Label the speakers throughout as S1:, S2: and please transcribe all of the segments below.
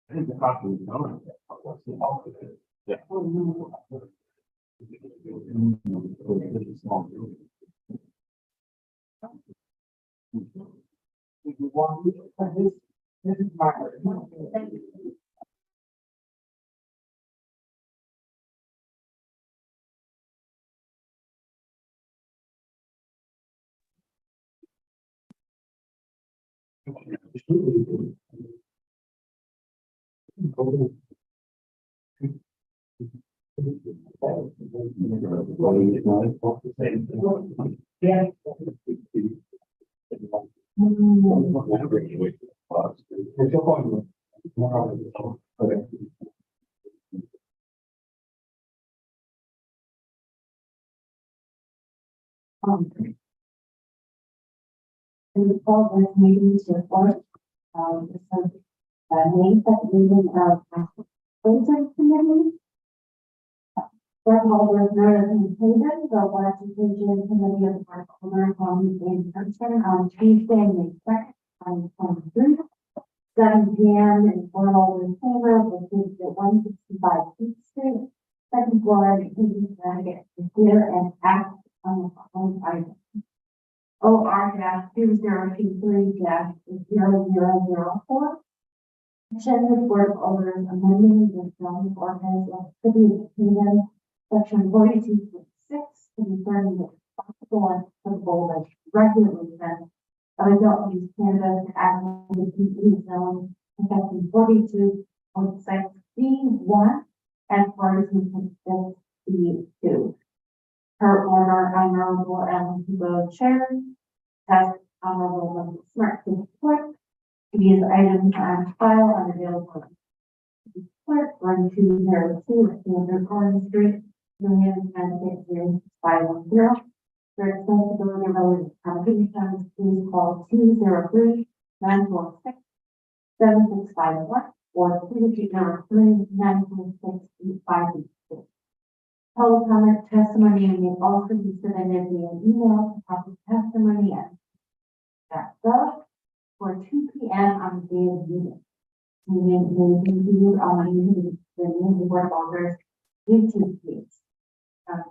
S1: I think the cost of the owner. Yeah. This is my.
S2: In the fall, this meeting to report, this is May second meeting of Legislation Committee. Shareholders notice included, the Legislation Committee of the Board in person on Tuesday, May 2nd, 2023, 7 p.m. in Shareholders Chamber, located at 165 Peach Street, second floor, meeting Connecticut, to hear and act on the following items. OR-2023-0004. Section report of orders amending the zoning ordinance of City of Kingdom, section 42.6, to determine the possible and applicable regulation of adult use cannabis as in the PE zone, section 42.6 B1 and 42.6 B2. Per order, Honorable Ellen BoA Chair, has Honorable Smart to report. These items are on file and available. Report 1202 Standard Garden Street, Union and 510. For accessibility related accommodations, please call 203-946-7651 or 203-946-8586. Public comment testimony may also be submitted via email to public testimony at gov for 2 p.m. on the day of the meeting. Meeting may be viewed on the new board holders YouTube page.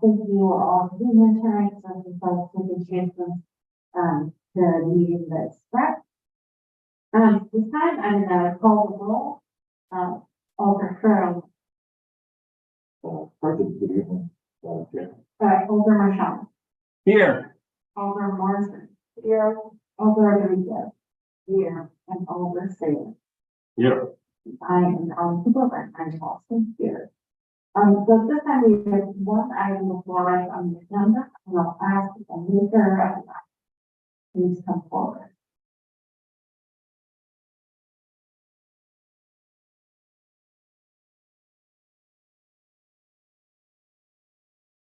S2: Thank you all for being here tonight. So the folks taking chance from the meeting that's prep. This time I'm going to call the roll. Alder Curl. Alder Marchand.
S1: Here.
S2: Alder Morrison. Here. Alder Rodriguez. Here. And Alder Saylor.
S1: Here.
S2: I am Superman. I'm also here. So this time we have one item before us on the agenda, and I'll ask the leader of that. Please come forward.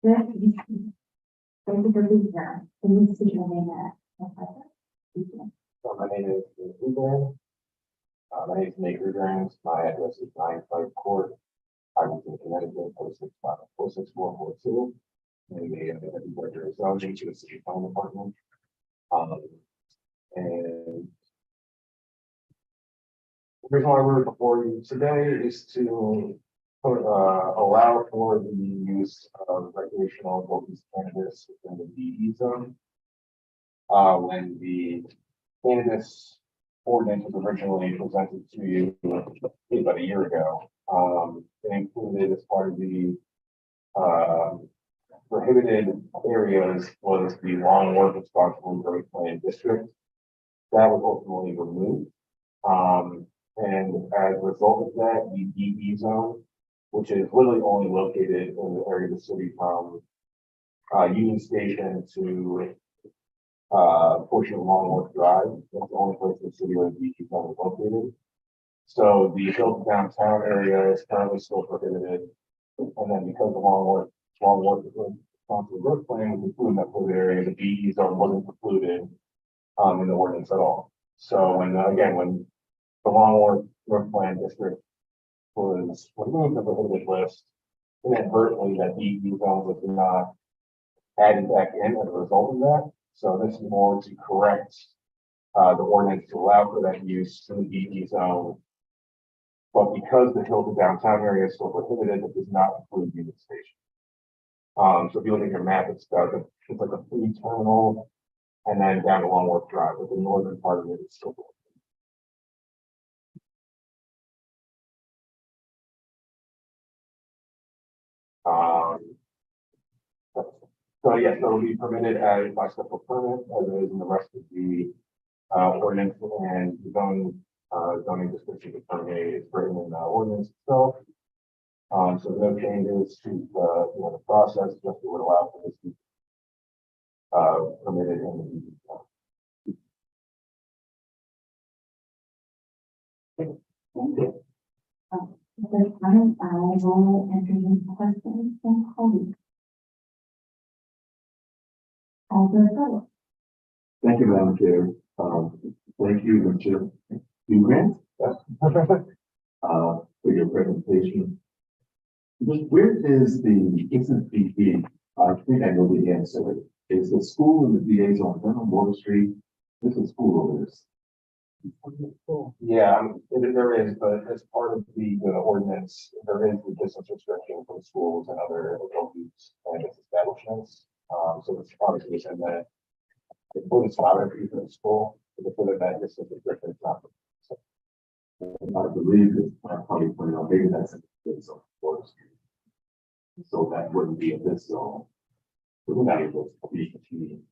S2: Thank you for being here. Can you see your name at?
S3: So my name is Ruben. My name is Nate Rugrams. My address is 9 Fife Court, Arlington, Connecticut, 46442. And we have a director of zoning to the city planning department. And the reason why we're before you today is to allow for the use of recreational adult use cannabis within the BE zone. When the cannabis ordinance was originally presented to you about a year ago, it included as part of the prohibited areas was the long work responsible growth plan district. That was ultimately removed. And as a result of that, the BE zone, which is literally only located in the area of the city from Union Station to portion of Longworth Drive. That's the only place in the city where the BE zone is located. So the built downtown area is currently still prohibited. And then because the Longworth responsible growth plan was included in that prohibited area, the BE zone wasn't included in the ordinance at all. So when when the Longworth growth plan district was removed from the prohibited list, inadvertently that BE zone was not added back in as a result of that. So this is more to correct the ordinance to allow for that use in the BE zone But because the hill to downtown area is still prohibited, it does not include Union Station. So if you look at your map, it's like a free terminal and then down to Long Wharf Drive, but the northern part of it is still. So yes, that will be permitted as by special permit, as it is in the rest of the ordinance and zoning district determination is written in the ordinance itself. So no changes to the process, just would allow for this to be permitted in the.
S2: Thank you. At this time, I will entertain questions from colleagues. Alderman.
S1: Thank you, Madam Chair. Thank you, Mr. Grant, for your presentation. Just where is the, isn't the, I think I know the answer. Is the school in the VA zone, then on Water Street? This is school over this.
S3: Yeah, there is, but as part of the ordinance, there is the distance restriction from schools and other adult use and establishments. So it's obviously within that. The food is not for the school, but the food of that distance restriction is not. So,
S1: I believe that I probably pointed out, maybe that's in the VA zone, Water Street. So that wouldn't be in this zone. It would not be able to be competing.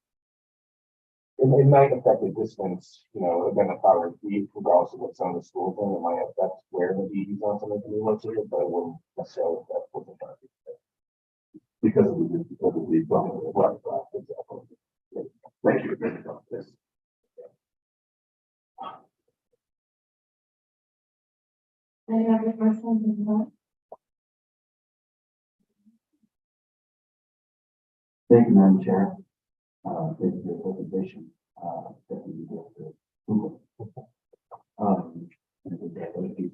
S3: it might affect the distance, again, if I were deep, regardless of what some of the schools in, it might affect where the DE zones are going to be located, but it wouldn't necessarily affect what the traffic is.
S1: Because of the right, example. Thank you very much. Yes.
S2: Any other questions?
S1: Thank you, Madam Chair. Thank you for the presentation. Definitely good to approve it. And with that, thank you,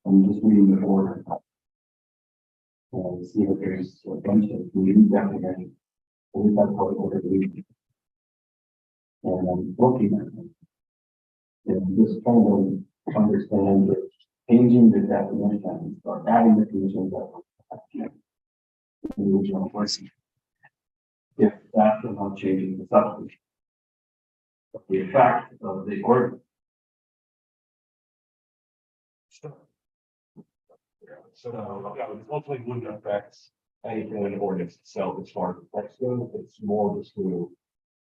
S1: I'm just reading the order. See if there's a bunch of meetings definitely. We've got public order to read. And I'm looking at them. And just trying to understand that changing the definition or adding the conditions that the original person. If that's not changing the substance. But the effect of the ordinance.
S3: So, hopefully wouldn't affect anything in the ordinance itself as far as the text goes. It's more just to.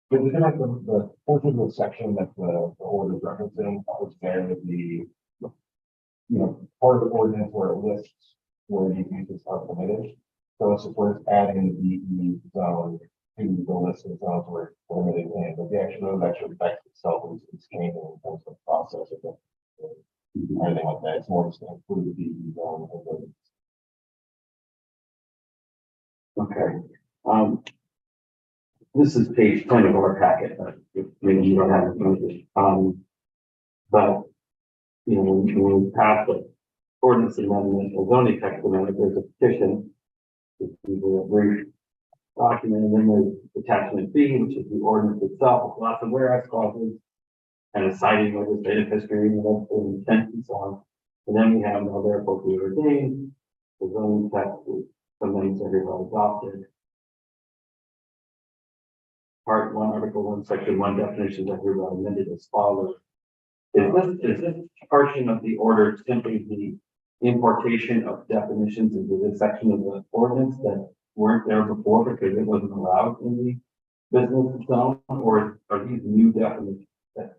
S3: But within like the portion section that the order is referencing, was there part of the ordinance where it lists where these uses are permitted. So it's just where it's adding the zone to the list of zones where it's permitted in, but the actual effect itself is changing in terms of the process of it. Anything like that, it's more just to include the zone.
S1: Okay. This is page 10 of our packet. Maybe you don't have it. But when we pass the ordinance amendment or zoning text amendment, there's a petition. It's usually a brief document, and then there's attachment B, which is the ordinance itself, with lots of whereas clauses and a citing legislative history and intent and so on. And then we have now therefore be ordained. The zoning text is something that everybody adopted. Part 1, Article 1, Section 1 definitions that hereby amended as follows. Is this portion of the order simply the importation of definitions into this section of the ordinance that weren't there before because it wasn't allowed in the business zone, or are these new definitions that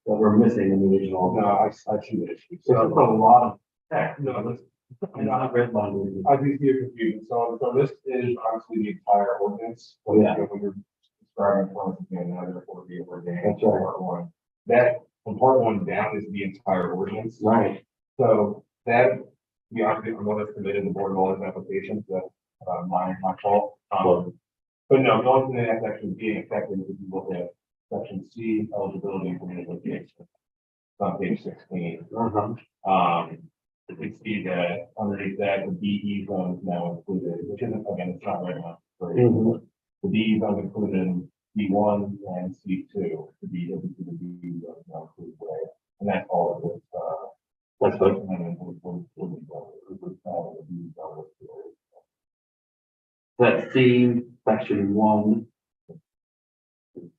S1: were missing in the original?
S3: No, I see it.
S1: So it's a lot of text.
S3: No,
S1: And not red line.
S3: I think you're confused. So this is obviously the entire ordinance.
S1: Yeah.
S3: When you're describing for again, now therefore be ordained.
S1: That's right.
S3: Part 1. That from part 1 down is the entire ordinance.
S1: Right.
S3: So that we obviously promoted committed the board of all these applications that my fault. But no, the only thing that's actually being affected is if you look at section C, eligibility for litigation. On page 16. You can see that underneath that the DE zone is now included, which isn't, again, it's not right now. The DE zone is included in C1 and C2 to be able to be approved way. And that's all it was,
S1: That's what,
S3: and it would be done with the
S1: that C, section 1.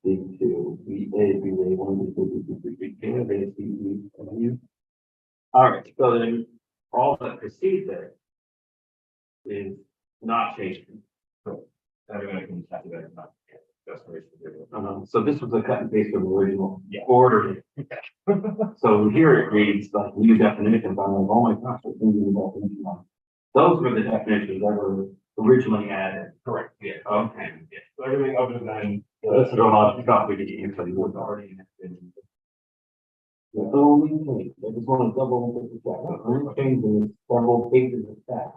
S1: C two, BA 1, B, C, E, and U. All right, so then all that precedes it is not changing.
S3: everyone can check that, not just raise the difference.
S1: So this was a cut and paste of the original
S3: Yeah.
S1: order. So here it reads like new definitions. I'm like, oh my gosh, there's new definitions on. Those were the definitions that were originally added.
S3: Correct, yeah.
S1: Okay.
S3: Yeah. So everything other than.
S1: This is a lot of stuff we didn't usually would already. The only change, I just want to double check, the only change is several pages of text.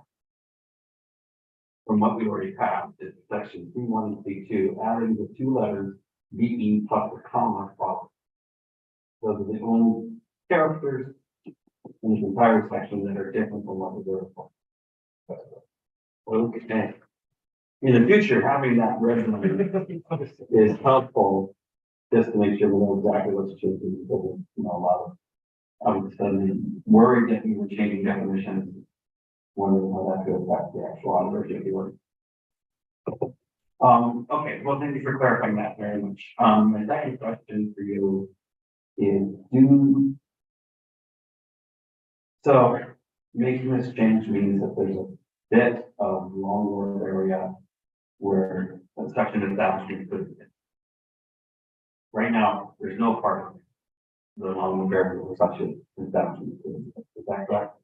S1: From what we already have, is section C1 and C2, adding the two letters BE plus the comma followed. Those are the only characters in this entire section that are different from what was there before. Okay. In the future, having that red line is helpful, just to make sure we know exactly what's changing, because, you know, a lot of, I was suddenly worried that we were changing definitions, wondering how that could affect the actual operation of the order. Okay, well, thank you for clarifying that very much. My second question for you is, so making this change means that there's a bit of long word area where a section establishment could be. Right now, there's no part of the long word area where section establishment could be. Is that correct?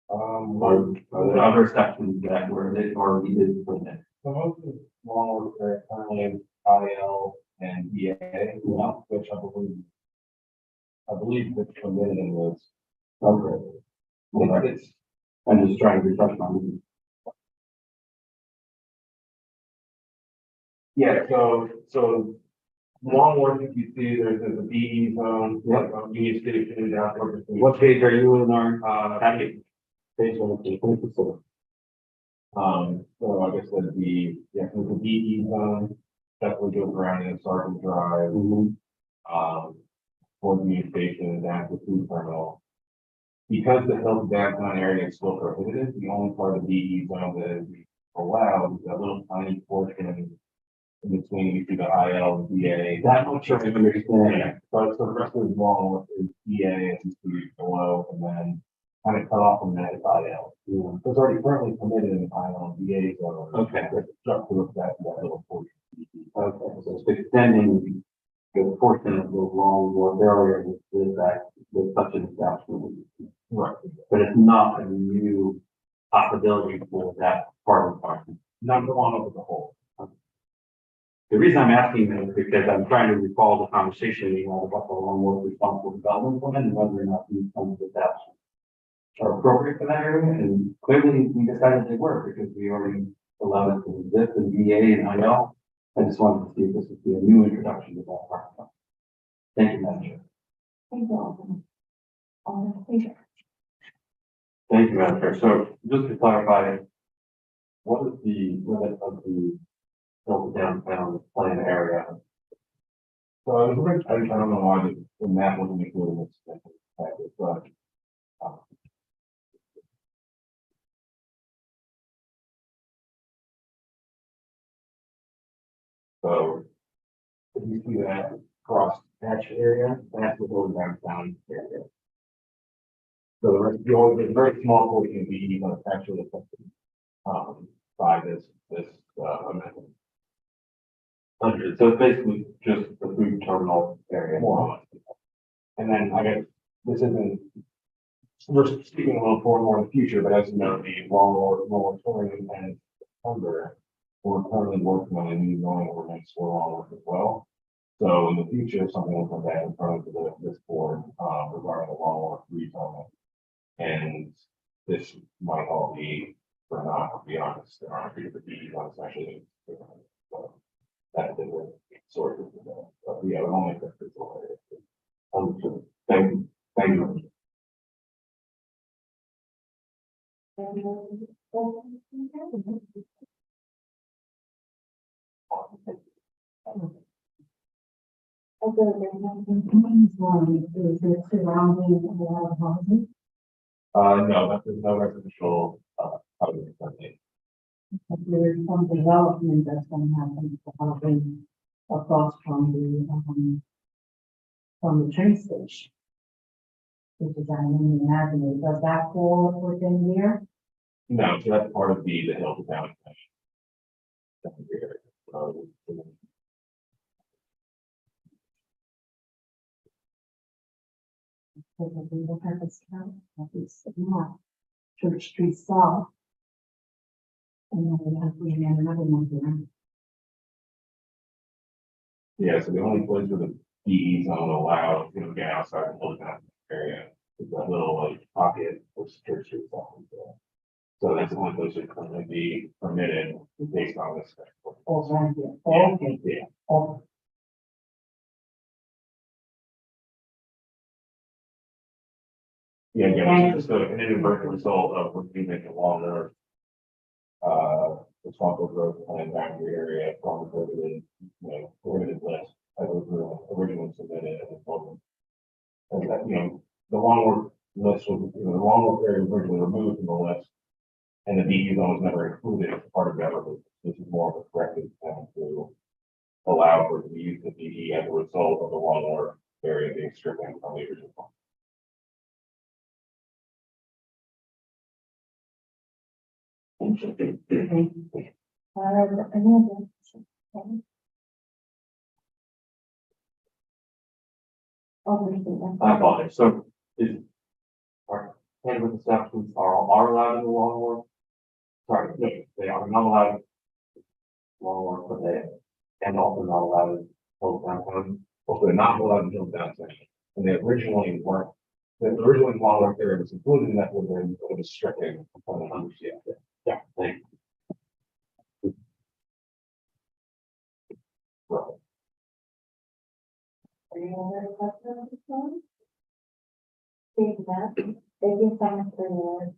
S1: Or the other sections that were already did put in.
S3: So most of the small are currently IL and BA, which I believe that's permitted in this.
S1: Okay.
S3: It's,
S1: I'm just trying to refresh my memory.
S3: yeah, so long words, if you see, there's a BE zone.
S1: Yep.
S3: Union Station down.
S1: What page are you in our,
S3: Package.
S1: page 1,
S3: So I guess that'd be, yeah, so the BE zone, definitely goes around in Sergeant Drive, for the Union Station, down to the food terminal. Because the hill downtown area is still prohibited, the only part of the BE zone that is allowed is that little tiny portion in between, you see the IL and BA.
S1: That much I understand.
S3: Yeah, so the rest of the wall is BA, as you see below, and then kind of cut off from that is IL.
S1: Yeah.
S3: So it's already currently permitted in IL and BA zone.
S1: Okay.
S3: Just to look at that little portion.
S1: Okay, so it's extending the portion of the long ward area with that, with such an establishment.
S3: Right.
S1: But it's not a new possibility for that part of the park.
S3: Not the one over the whole.
S1: The reason I'm asking that is because I'm trying to recall the conversation we had about the long ward responsible development plan and whether or not these kinds of establishments are appropriate for that area, and clearly we decided they were because we already allowed it to exist in VA and IL. I just wanted to see if this would be a new introduction to that part. Thank you, Madam Chair.
S2: Thank you, Alderman. Alderman Fraser.
S1: Thank you, Madam Chair. So just to clarify, what is the limit of the built downtown plan area?
S3: So I don't know why the map wasn't included in this package, but. So, if you see that cross hatch area, that's the whole downtown area. So the very small portion of the is actually affected, by this amendment.
S1: Understood. So it's basically just the food terminal area.
S3: More or less. And then I guess this isn't, we're speaking a little more in the future, but as you know, the moratorium and September, we're currently working on a new zoning ordinance for long as well. So in the future, if something will come back in front of this board, regarding the long rezoning. And this might all be, for not, to be honest, there aren't going to be ones actually. So that's the sort of, but yeah, it only affects this whole area.
S1: Understood. Thank you. Thank you.
S2: Although there's nothing wrong, is it surrounding a lot of houses?
S3: No, there's no residential, housing currently.
S2: But there is some development that's going to happen, probably across from the train station. Which is, I mean, imagine, does that fall within here?
S3: No, so that's part of the hill to town.
S2: Because if we look at this count, it's not Church Street South. And then we have another one here.
S3: Yeah, so the only place where the DE zone allowed, get outside the hill to town area, is that little like pocket of Church Street. So that's the only place that currently be permitted based on this.
S2: Oh, right here.
S3: Yeah.
S2: Okay.
S3: Yeah.
S2: Oh,
S3: Yeah, again, it's just an inadvertent result of when we make a longer responsible growth plan boundary area from the prohibited list that was originally submitted as a problem. And that, the long list was, the long area was originally removed from the list. And the DE zone was never included as part of that. This is more of a corrective plan to allow for the use of DE as a result of the long area being stripped from the original plan.
S2: thank you. Any other questions? Okay.
S1: I apologize. So is our cannabis establishments are allowed in the long war? Sorry, no, they are not allowed long war, but and also not allowed in full downtown.
S3: Also, they're not allowed in Hill downtown, and they originally weren't. The originally long work area was included in that within the stricken component of the CFA.
S1: Yeah, thank you.
S3: Right.
S2: Any other questions? Thank you so much for your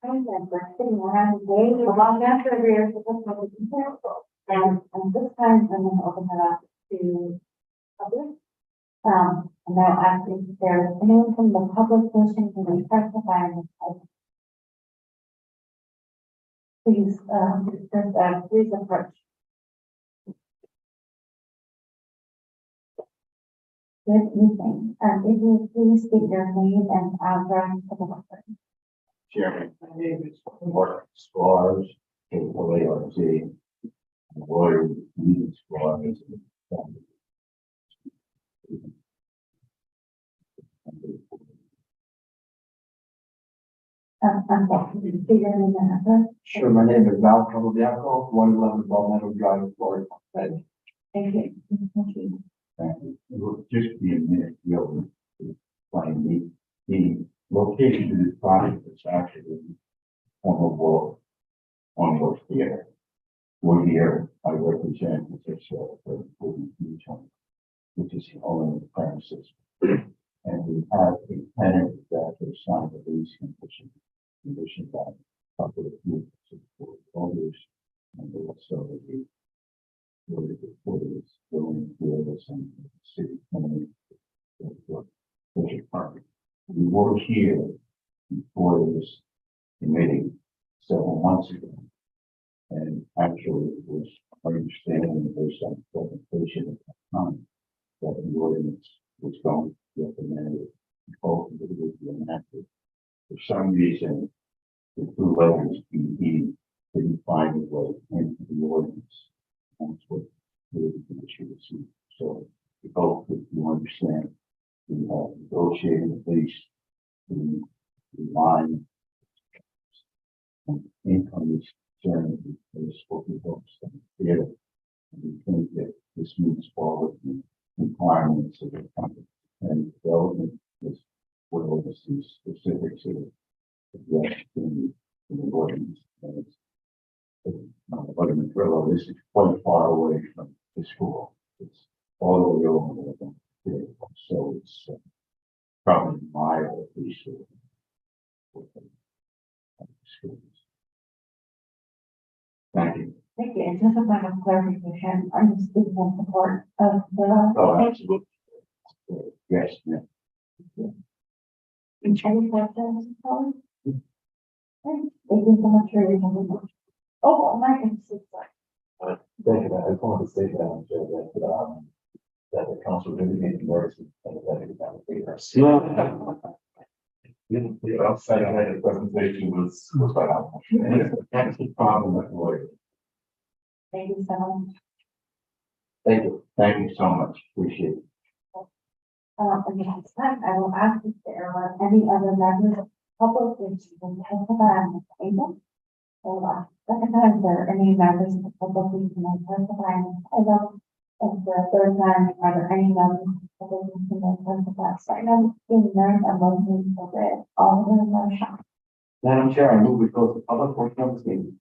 S2: time and for sitting around today. A long after we're supposed to be careful. And this time I'm going to open it up to public. And now asking if there is anyone from the public wishing to testify on this item. Please approach. Good evening. If you please state your name and address for the record.
S3: Chairman, my name is Mark Scars, KLART, lawyer, Lee Scars.
S2: I'm sorry, could you state your name and address?
S1: Sure, my name is Malcolm Bianco, 111 Palmetto Drive, Florida.
S2: Thank you. Thank you.
S4: Thank you. It will just be a minute, really, to explain the location of this project is actually on the wall on West Theater. We're here, I represent the which is the owner of the premises. And we have a tenant that has signed the lease condition that couple of years for owners and also the this going for this and the city coming for park. We were here before this committee several months ago. And actually it was our understanding based on the presentation at that time that the ordinance was going to be recommended both of it would be enacted. For some reason, the two letters BE didn't find a way into the ordinance. That's what really the issue is. So we hope that you understand we have negotiated at least the line and income is concerned with what we hope to theater. And we think that this meets all of the requirements of the company and development is well as the specifics of the ordinance. This is quite far away from the school. It's all the way over there. So it's probably a mile at least. Thank you.
S2: Thank you. And just a point of clarification, are you speaking in support of the?
S4: Oh, absolutely. Yes, yeah.
S2: Any questions, Colin? Thank you so much for your time. Oh, my goodness.
S4: Thank you. I just wanted to say that, Joe, that the council really made the notice and that it got a favor. The outside of the presentation was quite helpful. That's the problem with lawyers.
S2: Thank you so much.
S4: Thank you. Thank you so much. Appreciate it.
S2: And next time, I will ask if there are any other members of the public which will testify on this item. So, second time, there are any members of the public who can testify on this item. And for a third time, are there any members of the public who can testify? So I know in none of those meetings are read, all of them are shot.
S1: Madam Chair, I move we close the public portion of this meeting.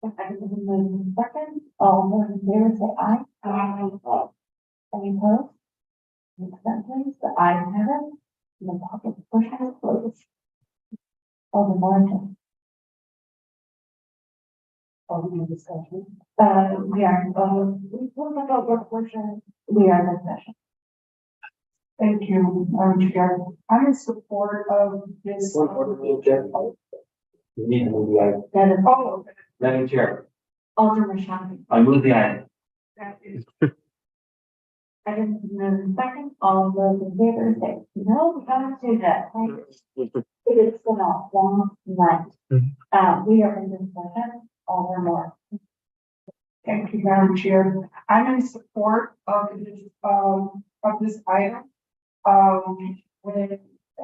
S2: If I can move in second, all those in favor say aye. Aye. Any opposed? Any abstentions? The ayes have it. The public portion is closed. All the margin. All the discussion. We are, we will not over portion, we are in session.
S5: Thank you, Madam Chair. I'm in support of this.
S1: Madam Chair. We need to move the item.
S2: That is
S5: Oh,
S1: Madam Chair,
S2: Alderman Shannon.
S1: I move the item.
S5: that is,
S2: I didn't move in second, all those in favor say, no, we can't do that. It is been a long night. We are in discussion, over more.
S5: thank you, Madam Chair. I'm in support of this item. When,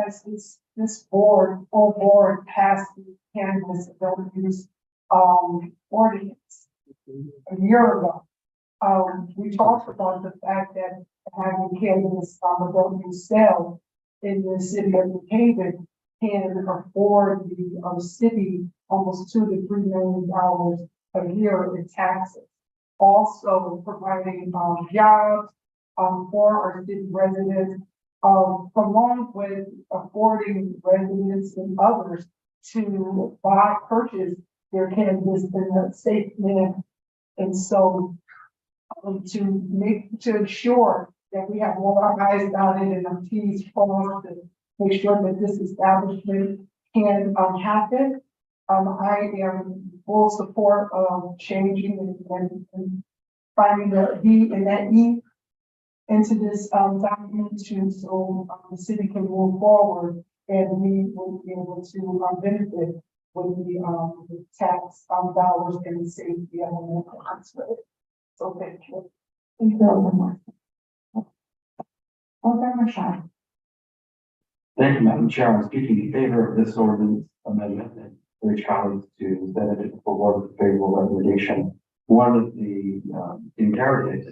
S5: as this full board passed the cannabis adult use, ordinance a year ago. We talked about the fact that having cannabis, adult use sale in the city of New Haven can afford the, city almost $2 to $3 million a year in taxes. Also providing, jobs, for our city residents, along with affording residents and others to purchase their cannabis in a safe manner. And so, to ensure that we have all our I's dotted and our T's crossed to make sure that this establishment can, happen. I am full support of changing and finding the D and that E into this, document to, so the city can move forward and we will be able to, benefit with the tax, dollars and the safety element. So thank you.
S2: Thank you, Alderman. Alderman Shannon.
S1: Thank you, Madam Chair. I'm speaking in favor of this ordinance amendment and urge colleagues to send it forward with favorable recommendation. One of the imperatives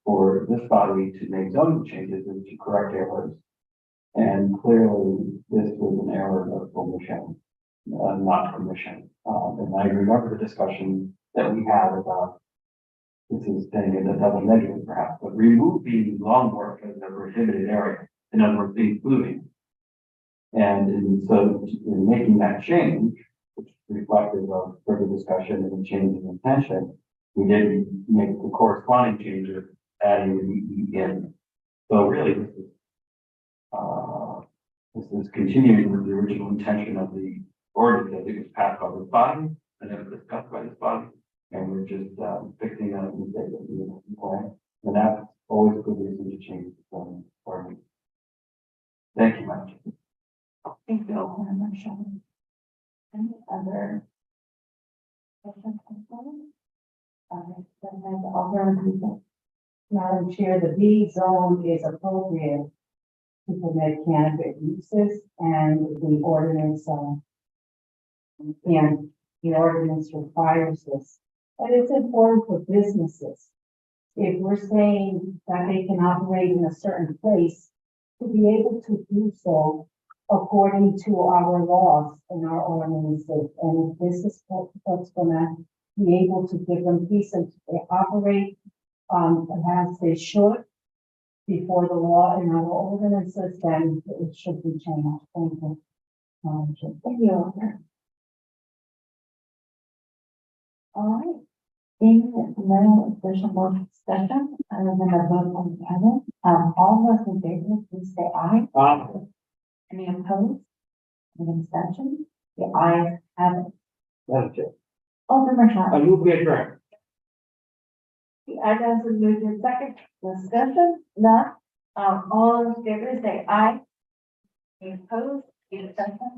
S1: for this body to make zoning changes is to correct errors. And clearly, this was an error of omission, not commission. And I remember the discussion that we had about, this is saying it a double negative perhaps, but removing lawn work as a prohibited area, in other words, including. So in making that change, which is reflective of further discussion and a change in intention, we did make the corresponding changes, adding the E in. So really, this is continuing with the original intention of the ordinance as it was passed by this body and it was discussed by this body. And we're just fixing a mistake that we didn't plan. And that's always a good reason to change the zoning ordinance. Thank you, Madam Chair.
S2: Thank you, Alderman Shannon. Any other questions, concerns? Then Alderman Cruiser.
S6: Madam Chair, the B zone is appropriate to permit cannabis uses and the ordinance, requires this. But it's important for businesses. If we're saying that they can operate in a certain place, to be able to do so according to our laws and our ordinances. And if this is what's gonna be able to give them peace and to operate as they should before the law and our ordinances, then it should be changed. Thank you.
S2: Thank you, Alderman. All right, Being no additional discussion, other than a vote on the item, all those in favor, please say aye. Any opposed? Any abstention? The ayes have it.
S1: Madam Chair.
S2: Alderman
S1: I
S2: Shaw.
S1: move we adjourn.
S2: The item has been moved in second. Discussion, none. All in favor, say aye. Any opposed? Any abstention?